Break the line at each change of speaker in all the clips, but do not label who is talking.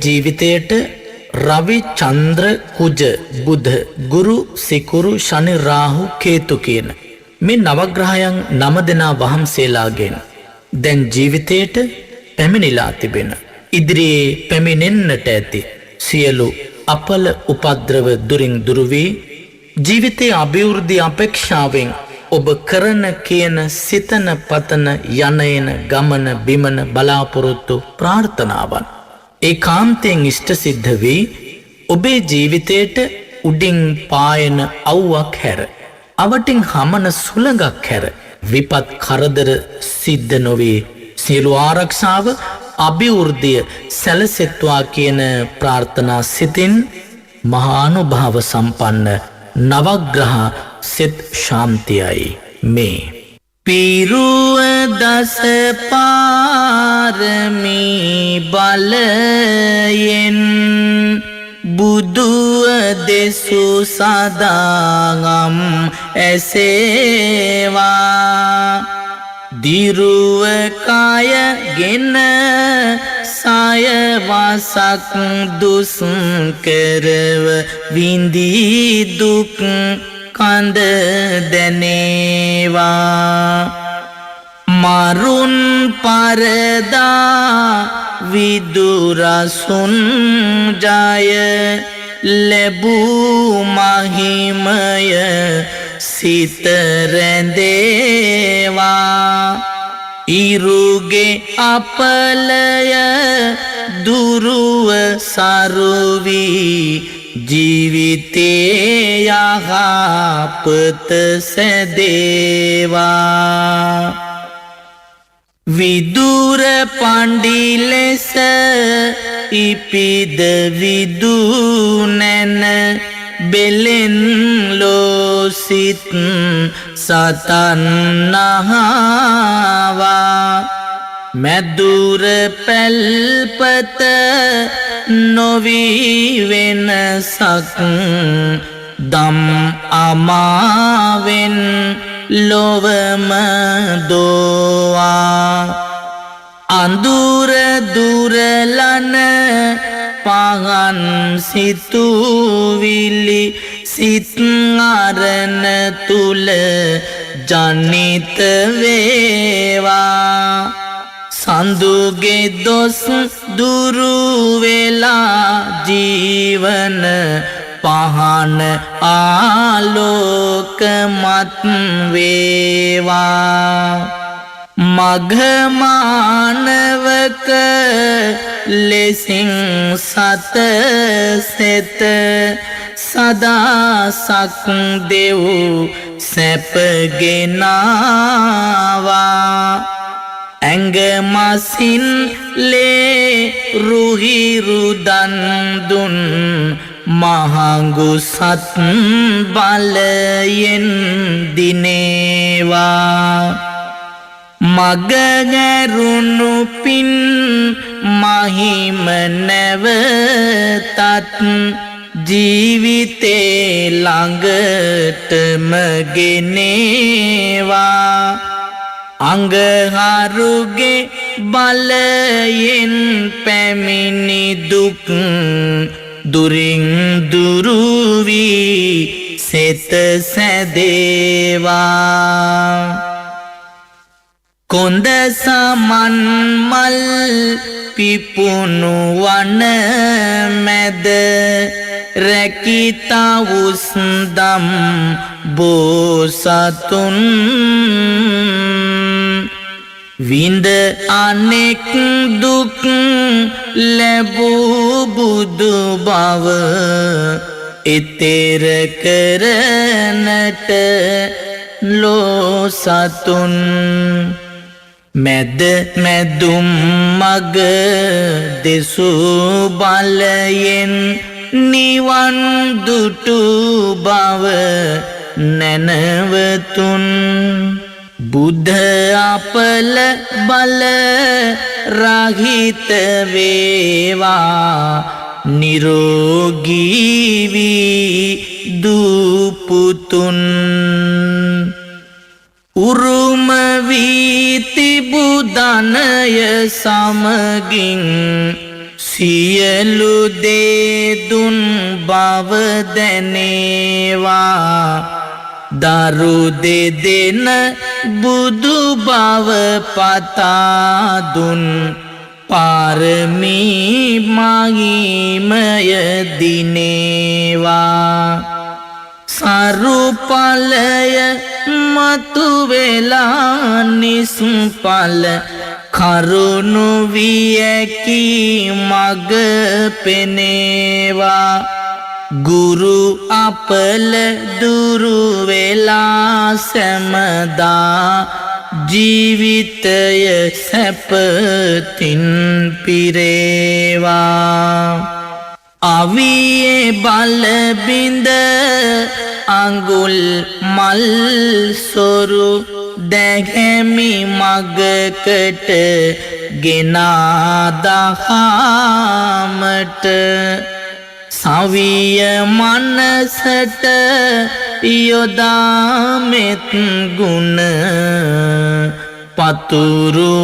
ජීවිතයට රවි චන්ද්‍ර කුජ බුධ ගුරු සිකුරු ශනි රාහු කේතු කියන මේ නවග්‍රහයන් 9 දෙනා වහන්සේලාගෙන් දැන් ජීවිතයට පැමිණිලා තිබෙන ඉදිරියේ පැමිණෙන්නට ඇති සියලු අපල උපද්‍රව දුරින් දුරු වී ජීවිතයේ අභිවෘද්ධි අපේක්ෂාවෙන් ඔබ කරන කියන සිතන පතන යන ගමන බිමන බලාපොරොත්තු ප්‍රාර්ථනාවන් ඒකාන්තයෙන් ඉෂ්ට සිද්ධ වී ඔබේ ජීවිතයට උඩින් පායන අවුවක් හැර අවටින් හමන සුළඟක් හැර විපත් කරදර සිද්ධ නොවේ සියලු ආරක්ෂාව අභිවෘද්ධිය සැලසෙත්වා කියන ප්‍රාර්ථනා සිතින් මහානුභාව සම්පන්න නවග්‍රහ සෙත් ශාන්තියයි මේ පිරුව දස පාරමී බලයෙන් බුදුව දෙසු සදාගම් ඇසේවා දිරුව කායගෙන සයවසක් දුස් කරව විඳී දුක් කඳ දැනේවා මරුන් පරදා විදුරසුන් ජය ලැබූ මහිමය සිත රැඳේවා ඉරුගේ අපලය දුරුව සරුවී ජීවිතේ යහපත සැදේවා විදුර පණ්ඩි ලෙස ඉපිද විදුනැන බෙලෙන් ලෝසිත සතන් නහවා මැදුර පැල්පත නොවී වෙනසක් දම් අමාවෙන් ලොවම දෝවා අඳුර දුරලන පහන් සිතුවිලි සිත් අරණ තුල ජනිත වේවා සඳුගේ දොස් දුරු වෙලා ජීවන පහන ආලෝකමත් වේවා මඝමානවක ලෙසින් සත සෙත සදාසක් දෙව් සැපගෙනවා ඇඟමසින් ලේ රුහිරු දන් දුන් මහඟු සත් බලයෙන් දිනේවා මගගැරුණු පින් මහිම නැවතත් ජීවිතේ ළඟටම ගෙනේවා අංගහරුගේ බලයෙන් පැමිණි දුක් දුරින් දුරු වී සෙත සැදේවා කොන්ද සමන් මල් පිපුණු වන මැද රැකිතා උස්දම් බෝසතුන් විඳ අනෙක් දුක් ලැබූ බුදු බව එතෙර කරනට ලෝසතුන් මැද මැදුම් මග දෙසු බලයෙන් නිවන් දුටු බව නැනවතුන් බුද්ධ අපල බල රහිත වේවා නිරෝගී වී දුපුතුන් උරුම වී තිබු ධනය සමගින් සියලු දේ දුන් බව දැනේවා දරු දෙදෙන බුදු බව පතා දුන් පාරමී මහිමය දිනේවා සරුපලය මතු වෙලා නිස්පල කරුණු වියකි මග පෙනේවා ගුරු අපල දුරු වෙලා සැමදා ජීවිතය සැපතින් පිරේවා අවියේ බලබිඳ අඟුල් මල් සොරු දැහැමි මගකට ගෙනාදහාමට සවිය මනසට යොදාමෙත් ගුණ පතුරුවාලු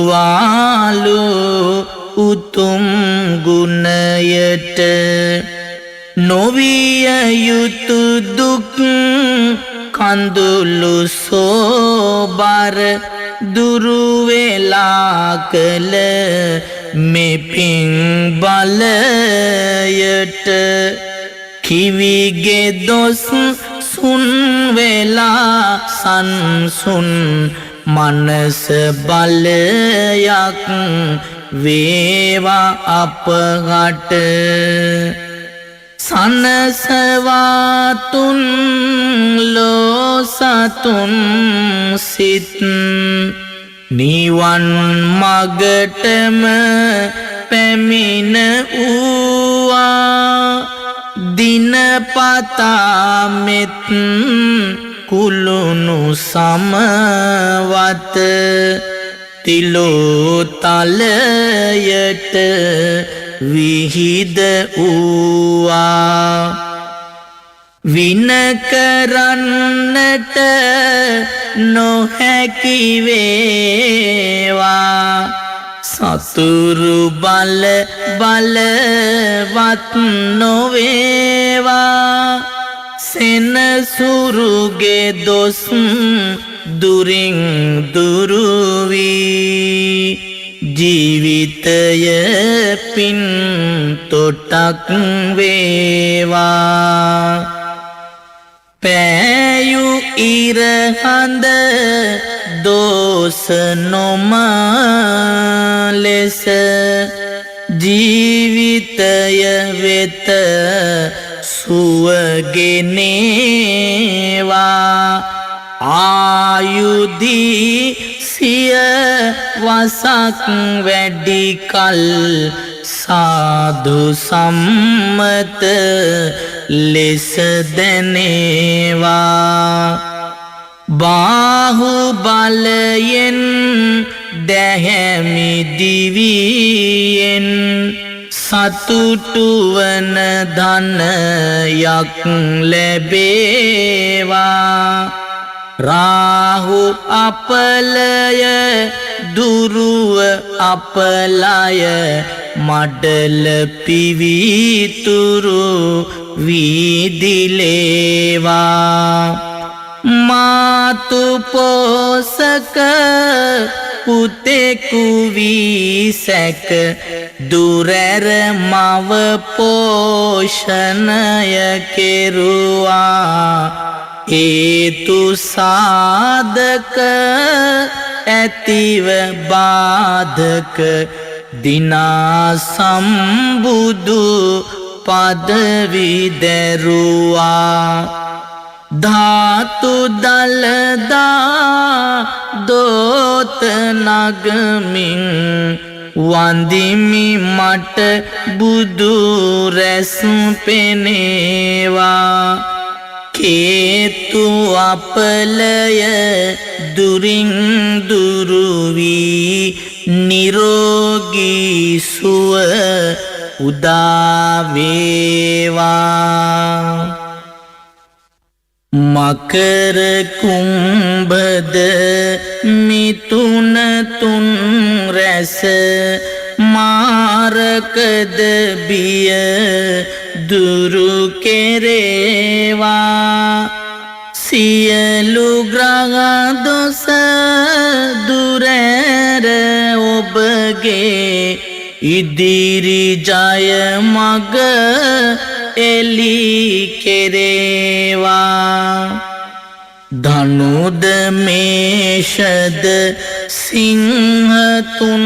උතුම් ගුණයට නොවිය යුතු දුක් කඳුළු සෝබර දුරුවෙලා කළ මෙපින් බලයට කිවිගේ දොස් සුන් වෙලා සංසුන් මනස බලයක් වේවා අපහට සනසවාතුන් ලෝසතුන් සිත් නිවන් මගටම පැමිණ වූවා දිනපතා මෙත් කුළුණු සමවත තිලෝතලයට විහිද වූවා වින කරන්නට නොහැකි වේවා සතුරු බල බලවත් නොවේවා සෙනසුරුගේ දොස් දුරින් දුරුවී ජීවිතය පින් තොටක් වේවා පෑයු ඉරහඳ දෝස නොම ලෙස ජීවිතය වෙත සුවගෙනේවා ආයුදී සිය වසක් වැඩි කල් සාදු සම්මත ලෙස දැනේවා බාහු බලයෙන් දැහැමි දිවියෙන් සතුටුවන ධනයක් ලැබේවා රාහු අපලය දුරුව අපලය මඩල පිවිතුරු වීදිලේවා මාතු පෝසක පුතෙකු වී සැක දුරැර මව පෝෂණය කෙරුවා හේතු සාධක ඇතිව බාධක දිනා සම්බුදු පදවි දැරුවා ධාතු දලදා දෝත නගමින් වන්දිමි මට බුදු රැස් පෙනේවා කේතු අපලය දුරින් දුරුවී නිරෝගී සුව උදාවේවා මකර කුම්භද මිතුන තුන් රැස මාරකද බිය දුරු කෙරේවා සියලු ග්‍රහ දොස දුරැර ඔබගේ ඉදිරි ජය මග එලි කෙරේවා ධනුද මේෂද සිංහ තුන්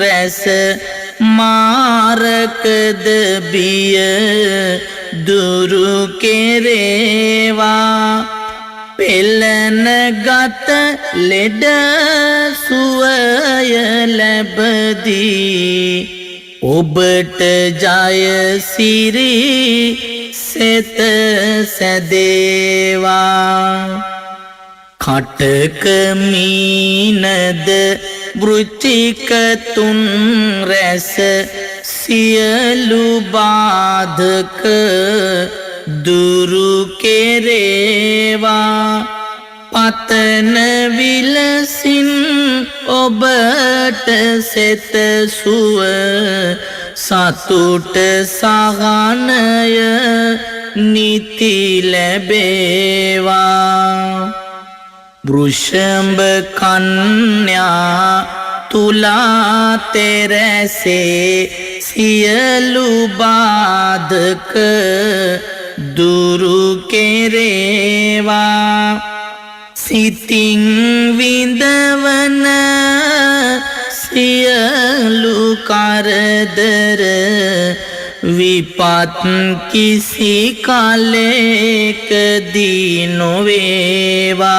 රැස මාරකද බිය දුරු කෙරේවා පෙළන ගත ලෙඩ සුවය ලැබදී ඔබට ජය සිරි සෙත සැදේවා කටක මීනද වෘච්චික තුන් රැස සියලු බාධක දුරු කෙරේවා පතන විලසින් ඔබට සෙත සුව සතුට සහනය නිති ලැබේවා වෘෂභ කන්‍යා තුලා තෙරැසේ සියලු බාධක දුරු කෙරේවා සිතින් විඳවන සියලු කරදර විපත් කිසි කලෙකදී නොවේවා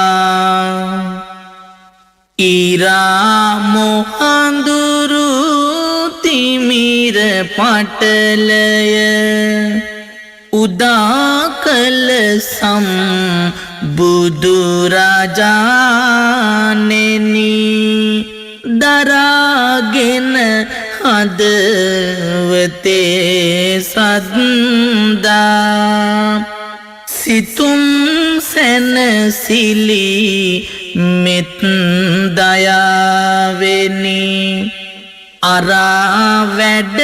ඉරා මොහඳුරු තිමිර පටලය උදා කළ බුදුරජාණෙනි දරාගෙන හදවතේ සද්දා සිතුම් සැනසිලි මෙත් දයාවෙනි අරා වැඩ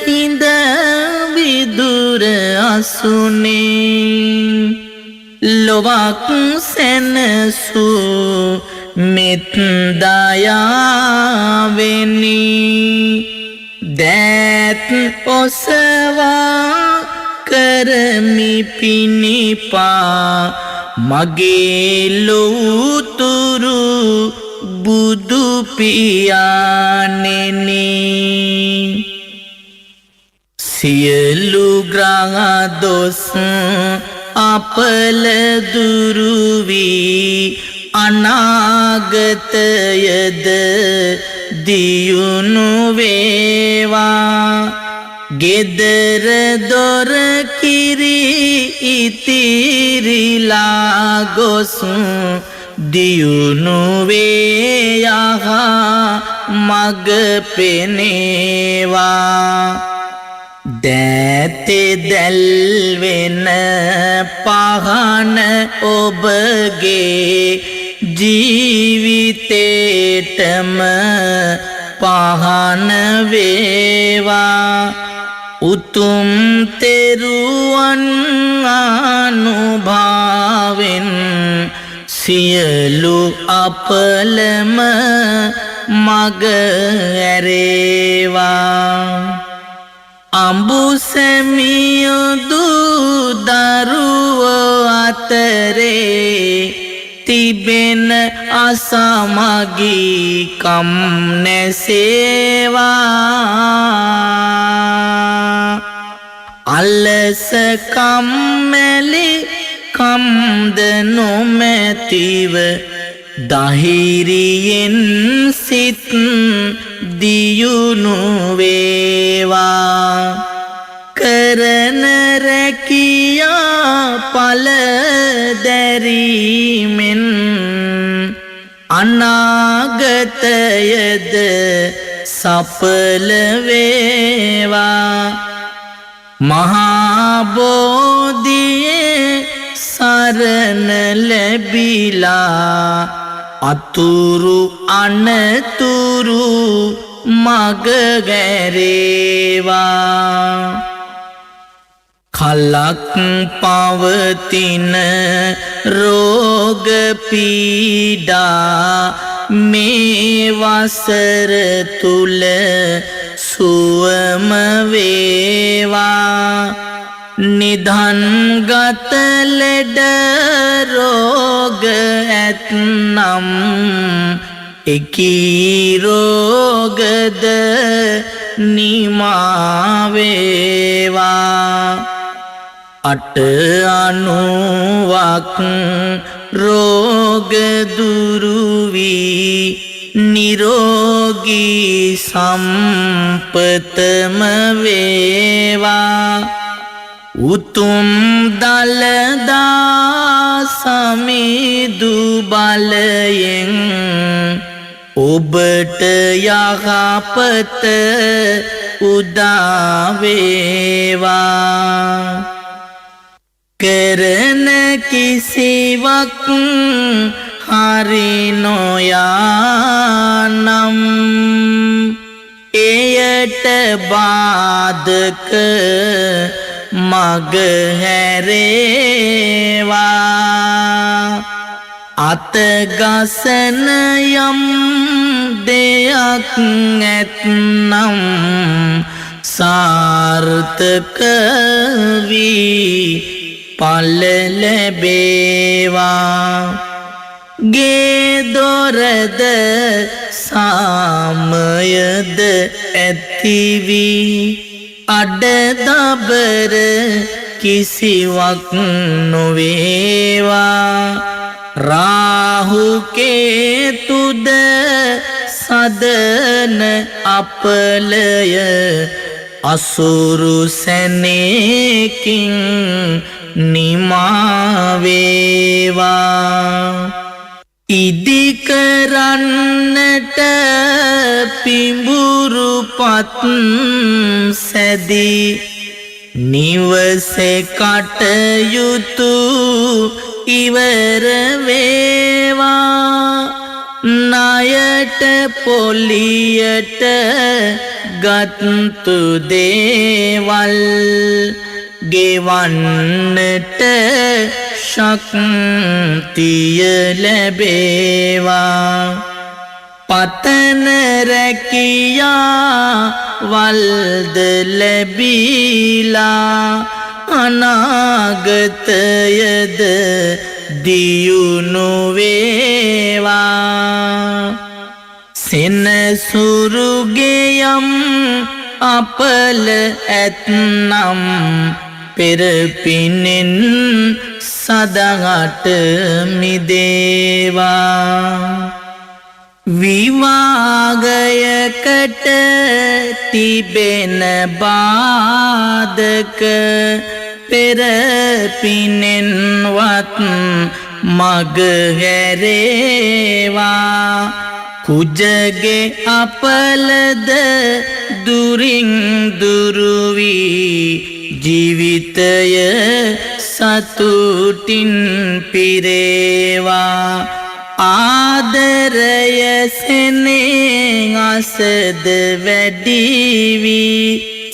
හිඳ විදුර අසුනේ ලොවක් සැනසු මෙත් දයාවෙනි දෑත් ඔසවා කරමි පිණිපා මගේ ලොවුතුරු බුදු පියාණෙනි සියලු ග්‍රහ දොස් අපල දුරු වී අනාගතයද දියුණු වේවා ගෙදර දොර කිරි ඉතිරිලා ගොස් දියුණු වේ යහ මග පෙනේවා දෑතේ දැල්වෙන පහන ඔබගේ ජීවිතේටම පහන වේවා උතුම් තෙරුවන් අනුභාවෙන් සියලු අපලම මග ඇරේවා අඹුසැමියොදු දරුවෝ අතරේ තිබෙන අසමගිකම් නැසේවා අලස කම්මැලි කම්ද නොමැතිව දහිරියෙන් සිත් දියුණු වේවා කරන රැකියා පල දැරීමෙන් අනාගතයද සඵල වේවා මහා බෝධියේ සරණ ලැබිලා අතුරු අනතුරු මග ගැරේවා කලක් පවතින රෝග පීඩා මේ වසර තුල සුවම වේවා නිධන්ගත ලෙඩ රෝග ඇත්නම් එකී රෝගද නිමාවේවා අට අනුවක් රෝග දුරුවී නිරෝගී සම්පතම වේවා උතුම් දළදා සමිදු බලයෙන් ඔබට යහපත උදාවේවා කරන කිසිවක් හරි නොයානම් එයට බාධක මග හැරේවා අතගසන යම් දෙයක් ඇත්නම් සාර්ථක වී පල ලැබේවා ගේ දොරද සාමයද ඇතිවී අඩදබර කිසිවක් නොවේවා රාහු කේතුද සදන අපලය අසුරු සැනේකින් නිමාවේවා ඉදිකරන්නට පිඹුරුපත් සැදී නිවසේ කටයුතු ඉවර වේවා ණයට පොලියට ගත්තු දේවල් ගෙවන්නට ශක්තිය ලැබේවා පතන රැකියා වල්ද ලැබීලා අනාගතයද දියුණු වේවා සෙනසුරුගේ යම් අපල ඇත්නම් පෙරපිනෙන් සදහට මිදේවා විවාගයකට තිබෙන බාධක පෙරපිනෙන්වත් මග හැරේවා කුජගේ අපලද දුරින් දුරුවී ජීවිතය සතුටින් පිරේවා ආදරය සෙනෙහසද වැඩිවී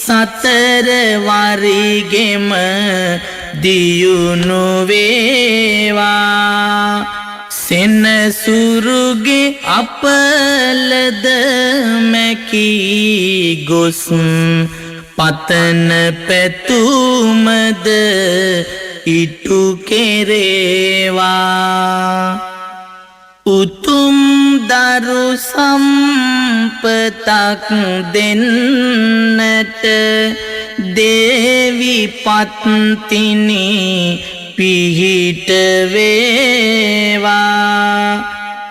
සතර වරිගෙම දියුණු වේවා සෙනසුරුගේ අපලද මැකී ගොස් පතන පැතුමද ඉටු කෙරේවා උතුම් දරු සම්පතක් දෙන්නට දේවි පත්තිනි පිහිට වේවා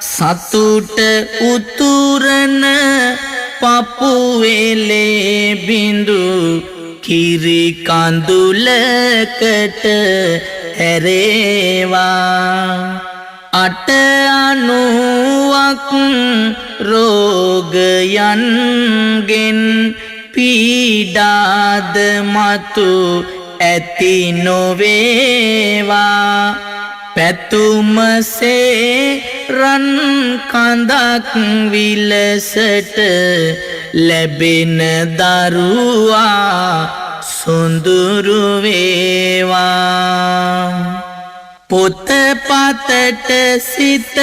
සතුට උතුරන පපුවෙලේ බිඳු කිරි කඳුලකට හැරේවා අට අනුවක් රෝගයන්ගෙන් පීඩාද මතු ඇති නොවේවා පැතුමසේ රන් කඳක් විලසට ලැබෙන දරුවා සොඳුරු වේවා පොතපතට සිත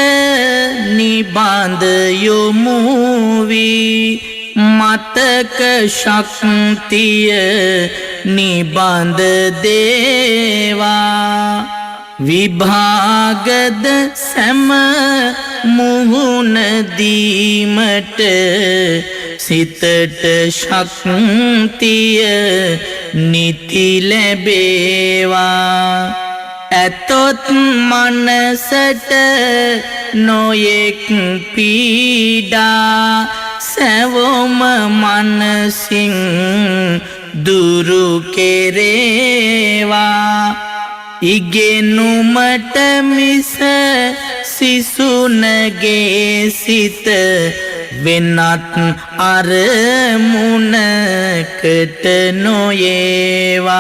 නිබඳ යොමු වී මතක ශක්තිය නිබඳ දේවා විභාගද සැම මුහුණ දීමට සිතට ශක්තිය නිති ලැබේවා ඇතොත් මනසට නොයෙක් පීඩා සැවොම මනසින් දුරු කෙරේවා ඉගෙනුමට මිස සිසුනගේ සිත වෙනත් අරමුණකට නොයේවා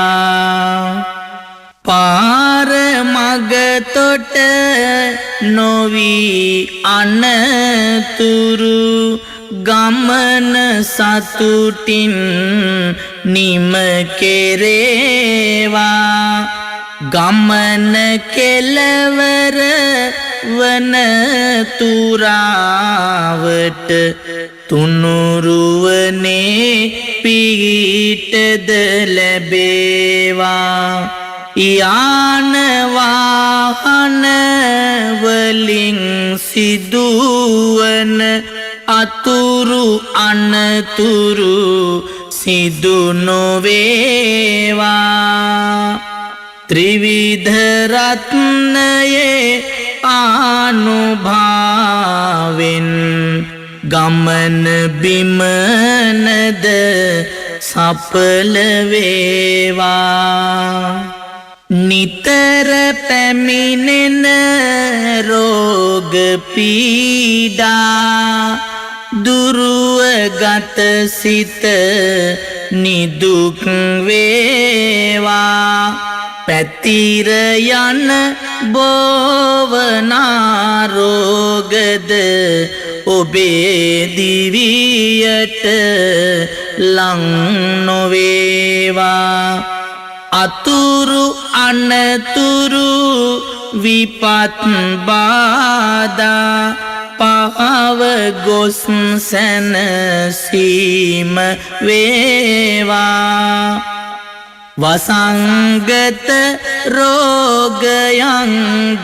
පාර මග තොට නොවී අනතුරු ගමන සතුටින් නිම කෙරේවා ගමන කෙලවර වන තුරාවට තුනුරුවනේ පිහිටද ලැබේවා යාන වාහන වලින් සිදුවන අතුරු අනතුරු සිදු නොවේවා ත්‍රිවිධ රත්නයේ ආනුභාවෙන් ගමන බිමනද සඵල වේවා නිතර පැමිණෙන රෝග පීඩා දුරුව ගත සිත නිදුක් වේවා පැතිර යන බෝවනා රෝගද ඔබේ දිවියට ලං නොවේවා අතුරු අනතුරු විපත් බාධා පහව ගොස් සැනසීම වේවා වසංගත රෝගයන්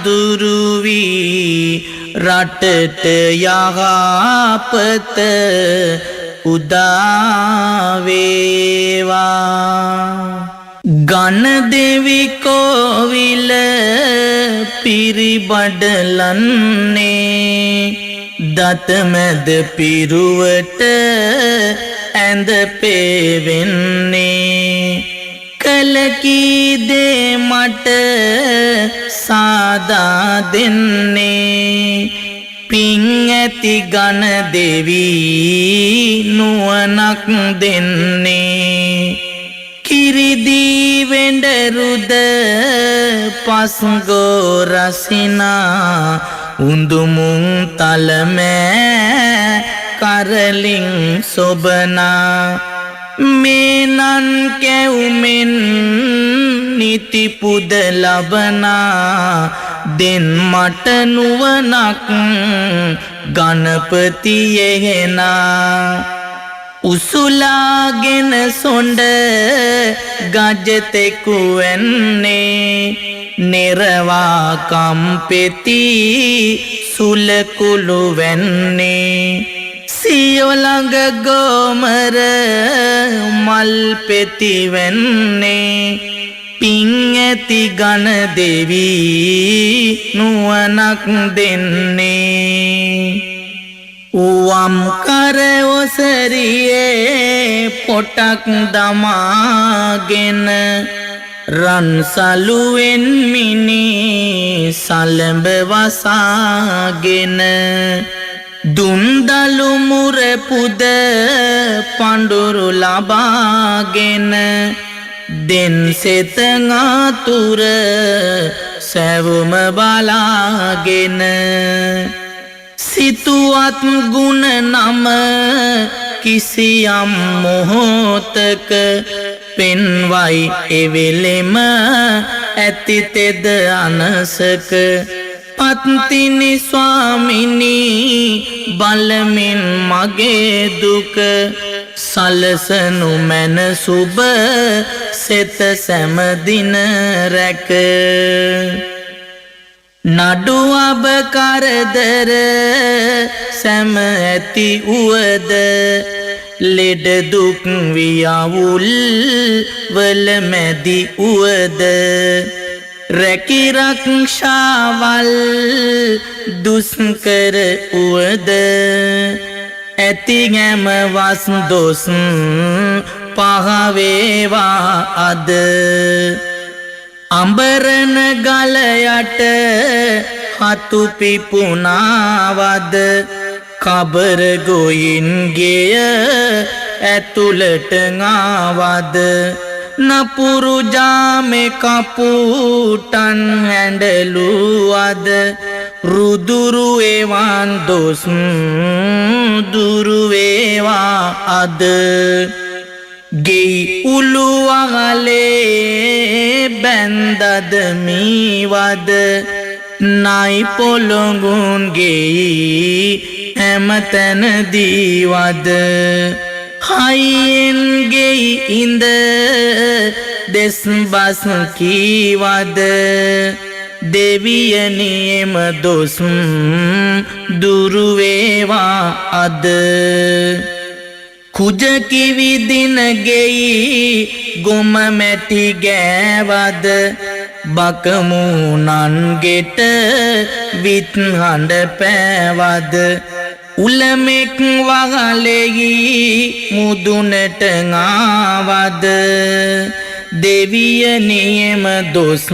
දුරු වී රටට යහපත උදා වේවා ගණදෙවි කෝවිල පිරිබඩලන්නේ දතමැද පිරුවට ඇඳ පෙවෙන්නේ කලකී දේ මට සාදා දෙන්නේ පින් ඇති ගණදෙවි නුවණක් දෙන්නේ කිරිදී වෙඬරුද පස්ගෝ රසිනා උඳුමුන් තලමෑ කරලින් සොබනා මේනන් කැවුමෙන් නිතිපුද ලබනා දෙන් මට නුවණක් ගණපති එහෙනා උසුලාගෙන සොඬ ගජතෙකු වෙන්නේ නිරවා කම්පෙති සුලකුළු වෙන්නේ සියොළඟ ගෝමර මල් පෙති වෙන්නේ පින් ඇති ගණදෙවි නුවණක් දෙන්නේ වම් කර ඔසරියේ පොටක් දමාගෙන රන් සලුවෙන් මිනි සලඹ වසාගෙන දුන්දලු මුර පුද පඳුරු ලබාගෙන දෙන් සෙත නාතුර සැවුම බලාගෙන සිතුවත් ගුණ නම කිසියම් මොහොතක පෙන්වයි එවෙලෙම ඇතිතෙද අනසක පත්තිනි ස්වාමිනී බලමින් මගේ දුක සලසනු මැන සුබ සෙත සැමදින රැක නඩු අබ කරදර සැම ඇති උවද ලෙඩ දුක් වියවුල් වල මැදි උවද රැකිරක්ෂාවල් දුස්කර උවද ඇති ගැම වස් දොස් පහවේවා අද අඹරන ගලයට හතු පිපුනාවද කබර ගොයින්ගේය ඇතුළට ආවද නපුරු ජාමේ කපුටන් හැඬලුවද රුදුරු එවන් දොස් දුරු වේවා අද ගෙයි උළුවගලේ බැන්දද මීවද නයි පොළොඟුන් ගෙයි හැමතැන දීවද හයියෙන් ගෙයි ඉඳ දෙස් බස් කීවද දෙවියනියම දොස් දුරු වේවා අද කුජ කිවිදින ගෙයි ගොම මැටි ගෑවද බකමුණන්ගෙට විත් හඬ පෑවද උලමෙක් වගලෙහි මුදුනට ආවද දෙවියනියම දොස්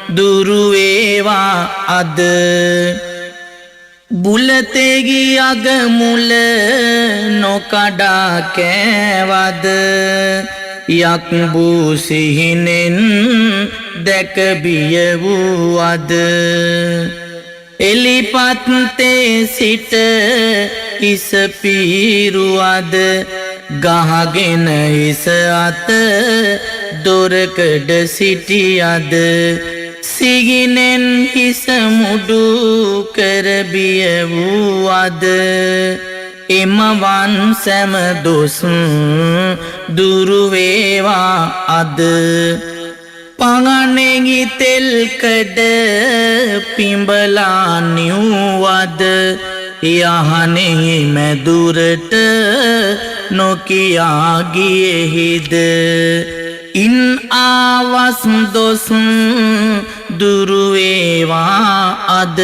දුරු වේවා අද බුලතෙහි අගමුල නොකඩා කෑවද යක් වූ සිහිනෙන් දැක බිය වූවද එලිපත්තේ සිට හිස පීරුවද ගහගෙන හිස අත දොරකඩ සිටියද සිහිනෙන් හිස මුඩු කර බිය වූවද එමවන් සැම දොස් දුරු වේවා අද පගනෙහි තෙල්කඩ පිඹලා නිව්වද යහනෙහි මැදුරට නොකියා ගියෙහිද ඉන් ආවස් දොස් දුරු වේවා අද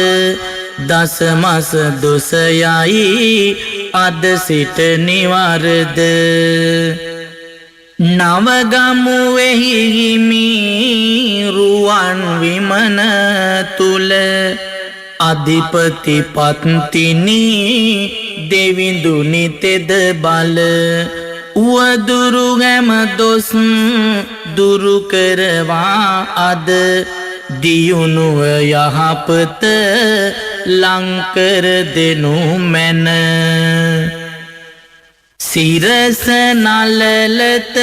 දසමස දොස යයි අද සිට නිවරද නවගමුවෙහි හිමි රුවන් විමන තුල අධිපති පත්තිනි දෙවිඳුනි තෙද බල උවදුරු හැම දොස් දුරු කරවා අද දියුණුව යහපත ලංකර දෙනු මැන සිරස නලලත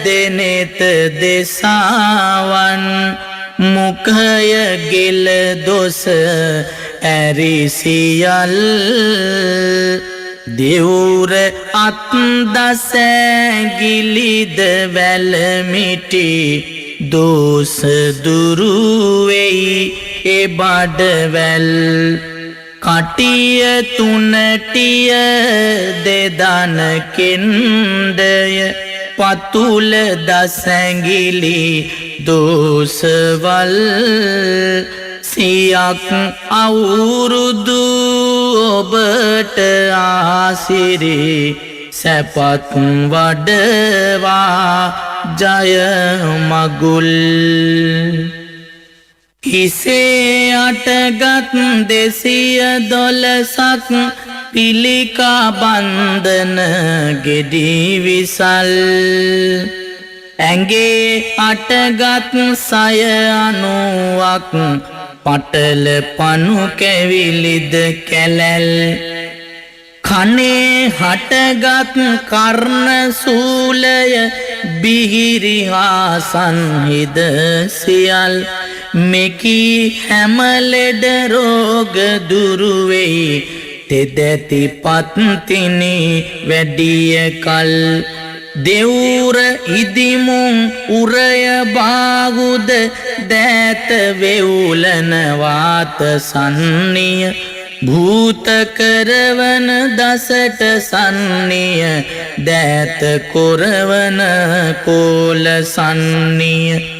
දෙනෙත දෙසාවන් මුඛය ගෙල දොස ඇරිසියල් දෙවුර අත් දසැගිලිද වැලමිටි දෝස දුරු වෙයි ඒ බඩවැල් කටිය තුනටිය දෙදන කෙන්ඩය පතුල දසැගිලි දෝසවල් සියක් අවුරුදු ඔබට ආසිරි සැපත් වඩවා ජය මගුල් හිසේ අටගත් 212ක් පිළිකා බන්ධන ගෙඩි විසල් ඇඟේ අටගත් 90ක් පටල පනු කැවිලිද කැලැල් කනේ හටගත් කර්ණ සූලය බිහිරි හා සංහිද සියල් මෙකී හැම ලෙඩ රෝග දුරු වෙයි තෙදැති පත්තිනි වැඩිය කල් දෙවුර ඉදිමුන් උරය බාගුද දෑත වෙවුලන වාත සන්නිය භූත කරවන දසට සන්නිය දෑත කොරවන කෝල සන්නිය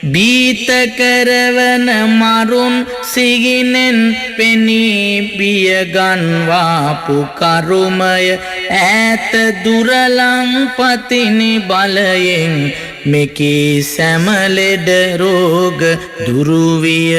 බීත කරවන මරුන් සිගිනෙන් පෙනී බියගන්වාපු කරුමය ඈත දුරලං පතිනි බලයෙන් මෙකී සැමලෙඩ රෝග දුරුවිය